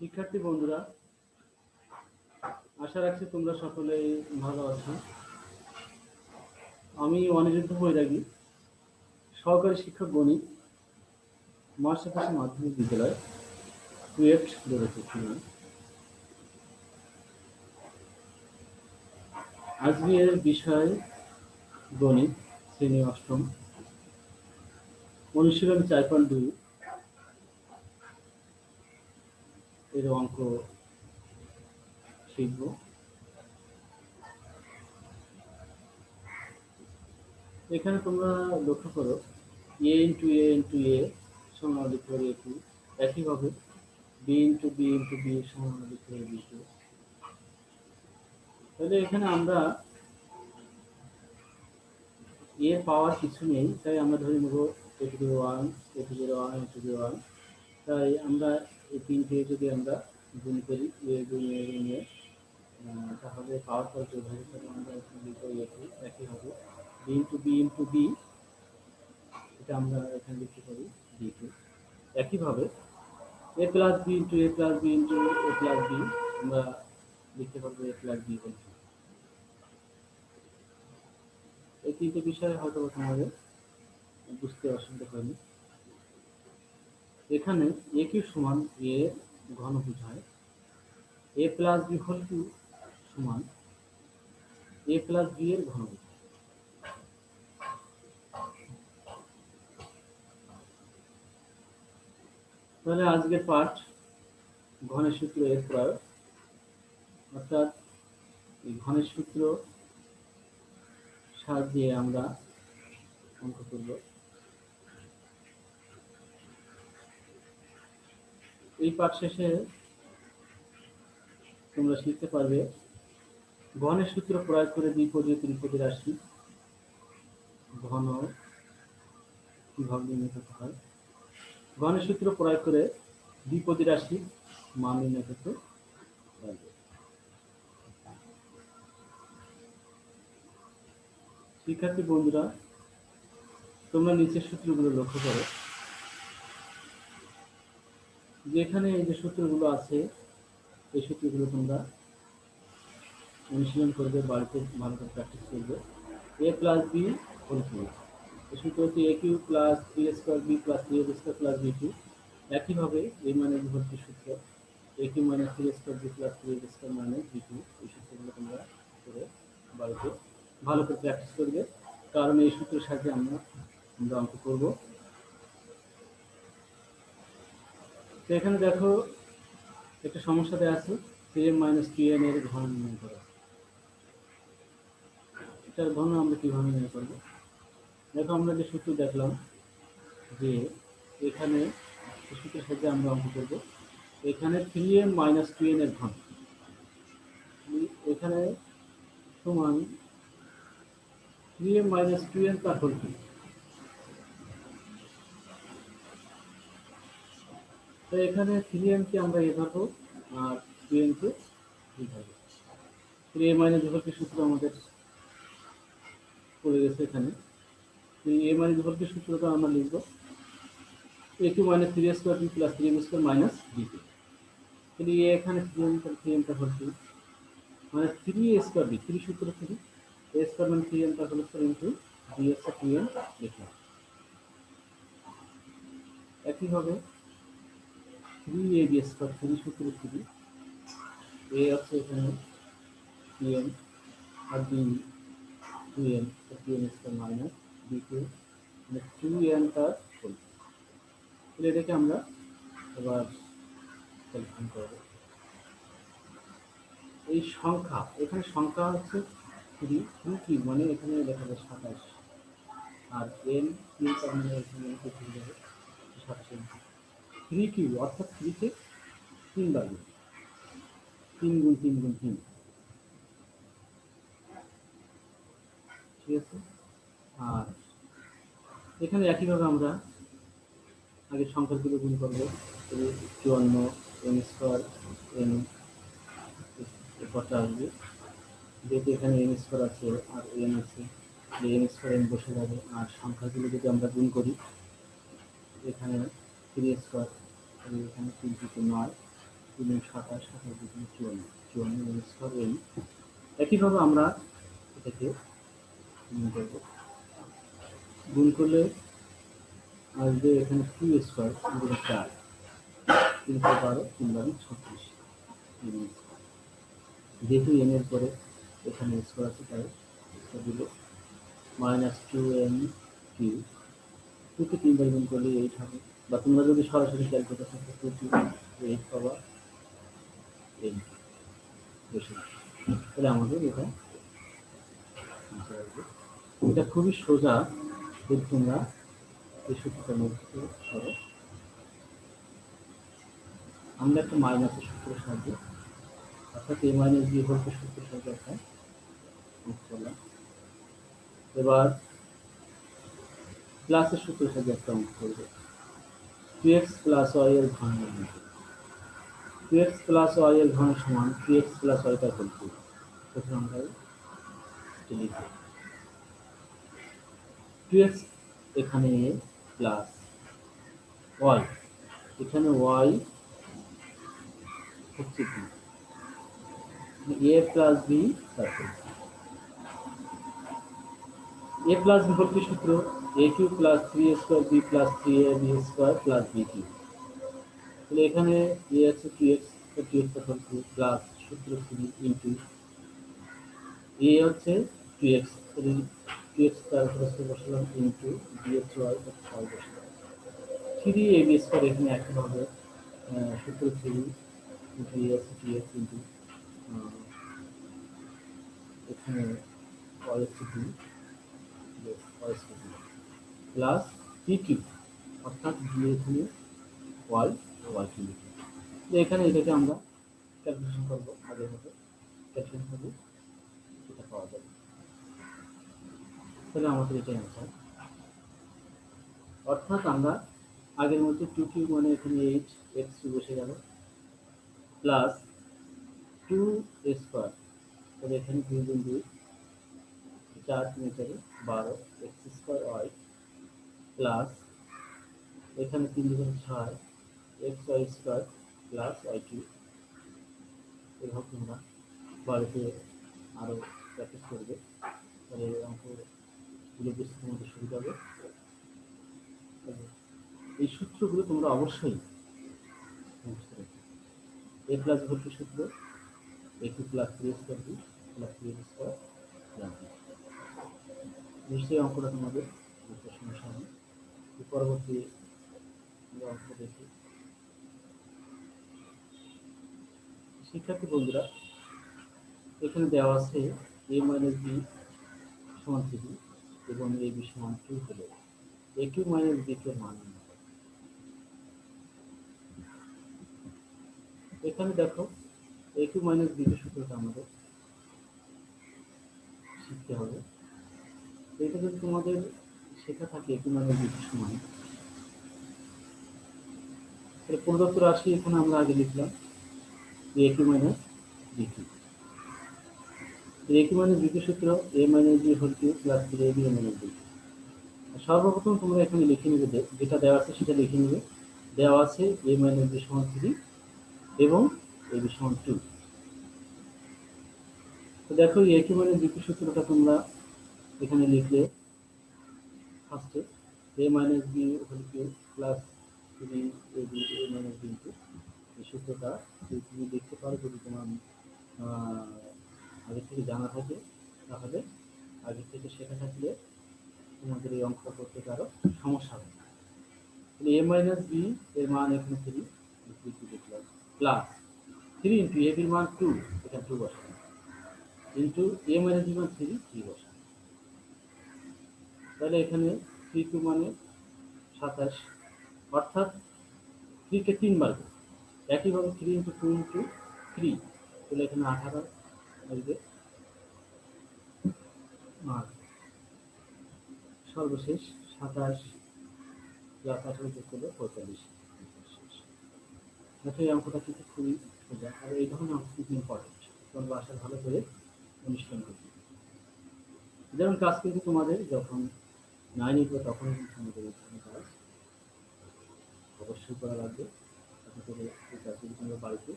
শিক্ষার্থী বন্ধুরা, আশা রাখছি তোমরা সকলেই ভালো আছো। আমি অনিরুদ্ধ বৈরাগী, সহকারী শিক্ষক গণিত, মার্শপাশা মাধ্যমিক বিদ্যালয়, কুয়েট দৌলতপুর। আজকের বিষয় গণিত, শ্রেণী অষ্টম, অনুশীলন 4.2 এর অঙ্ক শিখব। এখানে তোমরা লক্ষ্য করো, a into a into a সমানুপাতিক করে a2, একইভাবে b into b into b সমানুপাতিক করে b2। তাহলে এখানে আমরা এর পাওয়ার কিছু নেই, তাই আমরা ধরে নেব a1, a1, a1। তাই আমরা এই তিনটে যদি আমরা গুণ করি a গুণ a গুণ a, তাহলে পাওয়ার পর যে ভাগে থাকে আমরা একই হবে b into b into b, এটা আমরা এখানে লিখতে পারি b2। একইভাবে a plus b into a plus b into a plus b আমরা লিখতে পারবো a প্লাস b বলে। এই তিনটে বিষয়ে হয়তো তোমাদের বুঝতে অসুবিধা হয়নি। এখানে a কিউ সমান a ঘন বোঝায়, a plus b whole cube সমান a প্লাস b এর ঘন বোঝায়। তাহলে আজকের পাঠ ঘনের সূত্র এর প্রয়োগ, অর্থাৎ এই ঘনের সূত্র সাহায্যে আমরা অঙ্ক করব। এই পাঠ শেষে তোমরা শিখতে পারবে ঘনের সূত্র প্রয়োগ করে দ্বিপদী ত্রিপদী রাশি ঘন কিভাবে নির্ণয় করতে হয়, ঘনের সূত্র প্রয়োগ করে দ্বিপদী রাশি মান নির্ণয় করতে পারবে। শিক্ষার্থী বন্ধুরা, তোমরা নিচের সূত্রগুলো লক্ষ্য করো। যেখানে এই যে সূত্রগুলো আছে, এই সূত্রগুলো তোমরা অনুশীলন করবে, বাড়িতে ভালো করে প্র্যাকটিস করবে। a plus b whole cube, এই সূত্র হচ্ছে a cube plus 3a² b plus 3a² plus b2। একইভাবে a minus b whole cube সূত্র a cube minus 3a² b plus 3a² minus b2। এই সূত্রগুলো তোমরা করে বাড়িতে ভালো করে প্র্যাকটিস করবে, কারণ এই সূত্রের সাহায্যে আমরা অঙ্ক করব। তো এখানে দেখো একটা সমস্যা দেওয়া আছে, 3m মাইনাস 2n এর ঘন নির্ণয় করা। এটার ঘন আমরা কিভাবে নির্ণয় করব? দেখো আমরা যে সূত্র দেখলাম যে এখানে সূত্রের সাহায্যে আমরা অঙ্ক করব। এখানে 3m মাইনাস 2n এর ঘন, এখানে সমান 3m মাইনাস 2n তার হোল কিউব। তো এখানে 3m কে আমরা এ ধরবো আর 2n কে বি ধরবো। 3m মাইনাস হোল কিউব সূত্র আমাদের পড়ে গেছে এখানে। a মাইনাস হোল কিউব সূত্রটা আমরা লিখব a cube minus 3a² b plus 3m² minus b2। তাহলে এখানে 3m টা হোল কিউব মানে 3a² b, 3 সূত্র থেকে a² মানে 3m টা হোল কিউব ইনটু b হচ্ছে 2m লিখলাম। একইভাবে 3ab², 3 সূত্র থেকে a হচ্ছে এখানে 3m আর b 2m, 2m² minus b2 মানে 2m তার হোল। তাহলে এটাকে আমরা এবার ক্যালকুলেট করব। এই সংখ্যা, এখানে সংখ্যা হচ্ছে 3 কিউব মানে এখানে লেখা যাবে 27, আর n কিউব তার মানে এখানে লিখে যাবে 27। 3 কিউব অর্থাৎ 3 কে 3 বার গুণ, 3 গুণ 3 গুণ 3, ঠিক আছে। আর এখানে একইভাবে আমরা আগে সংখ্যাগুলো গুণ করবো, 54 n² n এরপরটা আসবে, যেহেতু এখানে n² আছে আর n আছে, n² n বসে যাবে। আর সংখ্যাগুলো যদি আমরা গুণ করি, এখানে 3² এখানে 3 9, 3 × 27, 27 × 54, 54 m স্কয়ার n। একইভাবে আমরা এটাকে গুণ করব, গুণ করলে আসবে এখানে 2 স্কয়ার গুণ 4, 3 × 12, 3 × 36 m স্কয়ার। যেহেতু n এর পরে এখানে স্কয়ার আছে তাই এটা দিল -2m কিউব। 2 কে 3 বার গুণ করলে 8 হবে, বা তোমরা যদি সরাসরি ক্যালকুলেটর থেকে 2 কে 8 পাবা, 8 বসে। তাহলে আমাদের এটা আসবে। এটা খুবই সোজা, যদি তোমরা এই সূত্রটার মধ্যে থেকে সরো। আমরা একটা মাইনাসের সূত্রের সাহায্যে, অর্থাৎ a মাইনাস b হোলকে সূত্রের সাহায্যে একটা অঙ্ক করলাম। এবার প্লাসের সূত্রের সাহায্যে একটা অঙ্ক করবে। 2x প্লাস y এর ঘন নির্ণয় করবে। 2x প্লাস y এর ঘন সমান 2x প্লাস y টা করতে, সুতরাং আমরা লিখব 2x এখানে a প্লাস y, এখানে y হচ্ছে কি a plus b circle. a plus b হল কি সূত্র? a cube plus 3a square b plus 3ab square plus b cube. তাহলে এখানে a আছে 2x, 2x হল কি প্লাস সূত্র 3 ইনটু a হচ্ছে 2x, 2x তার উপরে বসালাম ইনটু b হচ্ছে y, 5 বসালাম 3ab স্কয়ার। এখানে একইভাবে সূত্র 3 ইনটু a আছে 2x ইনটু এখানে y হচ্ছে 2 প্লাস p কিউব, অর্থাৎ b এখানে y y কিউব। এখানে এটাকে আমরা ক্যালকুলেশন করবো, আগের মতো ক্যালকুলেশন করবো, এটা পাওয়া যাবে। তাহলে আমাদের এটাই অ্যান্সার। অর্থাৎ আমরা আগের মতো 2 কিউব মানে এখানে 8 x বসে গেল প্লাস 2 স্কয়ার, তাহলে এখানে 2 গুণ 2 4 মিটারে 12 x স্কয়ার y প্লাস এখানে 3 দুগুণ 6 x y square plus y cube. এভাবে তোমরা বাড়িতে আরও প্র্যাকটিস করবে, তাহলে অঙ্কগুলো বুঝতে তোমাদের সুবিধা হবে। এই সূত্রগুলো তোমরা অবশ্যই বুঝতে রাখবে। a প্লাস ভর্তি সূত্র a cube plus 3 square b plus 3 square জানবে। নিশ্চয়ই অঙ্কটা তোমাদের বুঝতে সমস্যা হবে। পরবর্তী অঙ্ক দেখি। শিক্ষার্থী বন্ধুরা, এখানে দেওয়া আছে a মাইনাস b সমান 3 এবং ab সমান 2 হলে a cube minus b cube মান নির্ণয় করো। এখানে দেখো a cube minus b cube সূত্রটা আমাদের শিখতে হবে। এটা যদি তোমাদের শেখা থাকে a cube minus b cube সমান, তাহলে প্রদত্ত রাশি এখানে আমরা আগে লিখলাম a cube minus b cube. a cube minus b cube সূত্র a minus b whole cube plus 3ab minus b। সর্বপ্রথম তোমরা এখানে লিখে নেবে, যেটা দেওয়া আছে সেটা লিখে নেবে। দেওয়া আছে a মাইনাস b সমান 3 এবং ab সমান 2। তো দেখো a cube minus b cube সূত্রটা তোমরা এখানে লিখলে ফার্স্টে a minus b whole cube plus 3ab a minus b into এই সূত্রটা তুমি লিখতে পারো যদি তোমার আগে থেকে জানা থাকে, তাহলে আগে থেকে শেখা থাকলে তোমাদের এই অঙ্কটা করতে কারো সমস্যা হবে না। তাহলে a মাইনাস b এর মান এখানে 3 লিখলাম প্লাস 3 ইনটু a এর মান 2, এটা 2 বসানো ইনটু a মাইনাস b মান 3 বসানো। তাহলে এখানে 3 2 মানে 27, অর্থাৎ 3 কে 3 বার, একইভাবে 3 ইনটু 2 ইনটু 3, তাহলে এখানে 18 আসবে। আর সর্বশেষ 27 প্লাস 18 যোগ করলে 45। দেখো এই অঙ্কটা কিন্তু খুবই সোজা, আর এই ধরনের অঙ্ক কিন্তু ইম্পর্টেন্ট, তোমরা বাসায় ভালো করে অনুশীলন করবে। যেমন কাজ কিন্তু তোমাদের যখন 9 উঠবে তখন কিন্তু তোমাদের এই ধরনের কাজ অবশ্যই করা লাগবে। ভিতরে এই কাজগুলো তোমরা বাড়িতে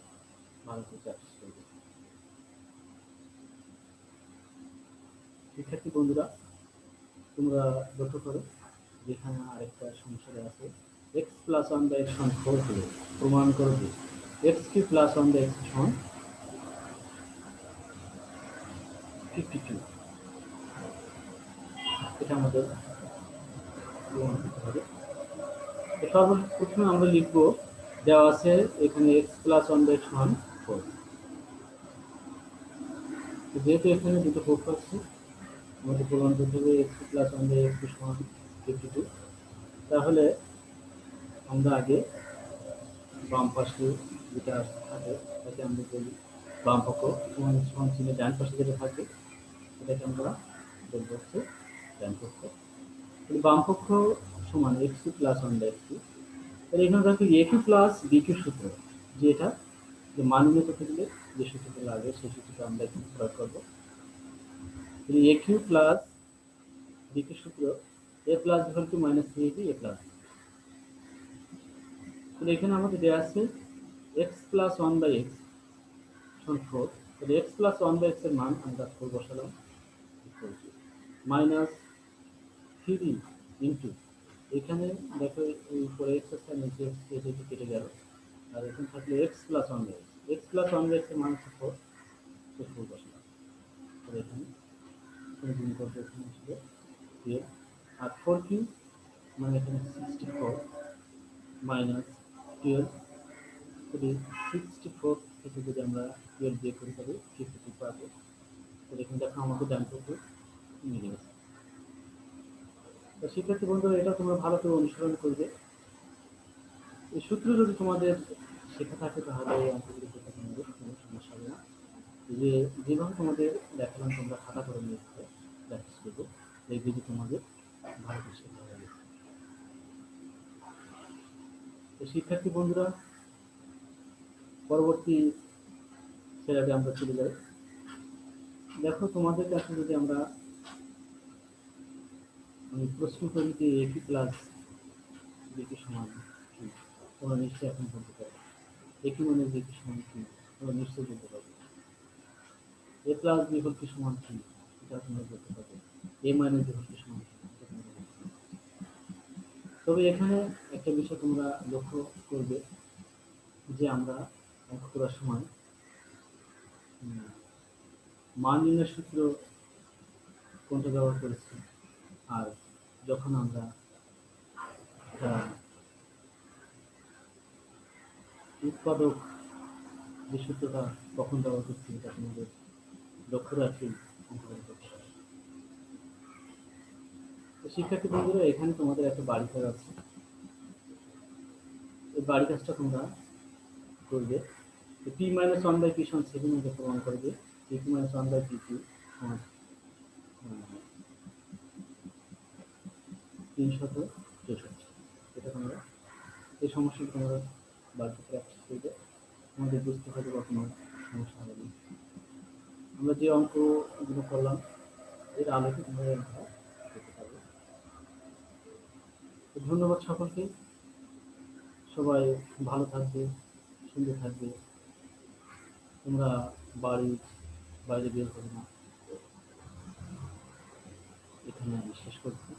ভালো করে প্র্যাকটিস করবে। শিক্ষার্থী বন্ধুরা, তোমরা লক্ষ্য করো যেখানে আরেকটা সমস্যা দেওয়া আছে, x plus one by x সমান 4 হলে প্রমাণ করো যে x cube plus one by x সমান 52। এটা আমাদের প্রমাণ করতে হবে। তো সর্বপ্রথমে আমরা লিখব, দেওয়া আছে এখানে x plus one by x সমান 4। যেহেতু এখানে দুটো পক্ষ আছে, আমাদের প্রমাণ করতে হবে x plus one by x সমান 52। তাহলে আমরা আগে বাম পাশে যেটা থাকে তাকে আমরা বলি বাম পক্ষ, সমান সমান চিহ্নের ডান পাশে যেটা থাকে সেটাকে আমরা বলবো হচ্ছে ডান পক্ষ। বাম পক্ষ সমান x cube plus one by x cube. তাহলে এখানে থাকে a Q plus B Q সূত্র, যেটা যে মান নির্ণয় করতে গেলে যে সূত্রটা লাগে সেই সূত্রটা আমরা এখানে প্রয়োগ করবো। A Q plus B Q সূত্র, A plus equal to minus three B A plus. তাহলে এখানে আমাদের দেওয়া আছে x plus one by x সমান 4। তাহলে x plus one by x এর মান আমরা 4 বসালাম, মাইনাস থ্রি ইন্টু, এখানে দেখো এই উপরে এক্স আছে নিচে এক্স কেটে গেল, আর এখানে থাকলে x plus one by x, x plus one by x এর মান হচ্ছে 4, তো 4 বসালাম। তাহলে এখানে গুণ করতে এখানে আসবে 12, আর 4 কিউ মানে এখানে 64 মাইনাস 12। তাহলে 64 থেকে যদি আমরা 12 দিয়ে করি তাহলে 52 পাবো। তাহলে এখানে দেখো আমাদের ডান পক্ষে মিলে গেছে। তো শিক্ষার্থী বন্ধুরা, এটা তোমরা ভালো করে অনুসরণ করবে। এই সূত্র যদি তোমাদের শেখা থাকে তাহলে এই অঙ্কগুলো করতে তোমাদের কোনো সমস্যা হবে না। যে যেভাবে তোমাদের দেখালাম তোমরা খাতা করে নিয়ে প্র্যাকটিস করবে, দেখবে যে তোমাদের ভালো করে শেখা হয়ে গেছে। তো শিক্ষার্থী বন্ধুরা, পরবর্তী স্লাইডে আমরা চলে যাই। দেখো তোমাদের কাছে যদি আমরা প্রশ্ন করি যে এ কি প্লাস বি কি সমান কি, তোমরা নিশ্চয়ই এখন বলতে পারবে। এ কি মানে বি কি সমান কি, তোমরা নিশ্চয়ই বলতে পারবে। এ প্লাস বি হল কি সমান কি, এটা তোমরা বলতে পারবে। এ মাইনাস বি হল কি সমান কি, এটা তোমরা বলতে পারবে। তবে এখানে একটা বিষয় তোমরা লক্ষ্য করবে যে আমরা অঙ্ক করার সময় মান নির্ণয়ের সূত্র কোনটা ব্যবহার করেছি, আর যখন আমরা উৎপাদক যে সূত্রটা কখন ব্যবহার করছি এটা তোমাদের লক্ষ্য রাখি অঙ্কন করতে হবে। তো শিক্ষার্থী বন্ধুরা, এখানে তোমাদের একটা বাড়ি কাজ আছে। এই বাড়ি কাজটা তোমরা করবে। P minus one by p সমান 7 মধ্যে প্রমাণ করবে p minus one by p cube সমান 364। এটা তোমরা এই সমস্যাটা তোমরা বাড়িতে প্র্যাকটিস করবে, তোমাদের বুঝতে হবে বা কোনো সমস্যা হবে না। আমরা যে অঙ্কগুলো করলাম এর আলোকে তোমরা অঙ্কটা করতে পারবে। ধন্যবাদ সকলকে। সবাই ভালো থাকবে, সুন্দর থাকবে। তোমরা বাইরে বের হবে না, এখানে আমি শেষ করছি।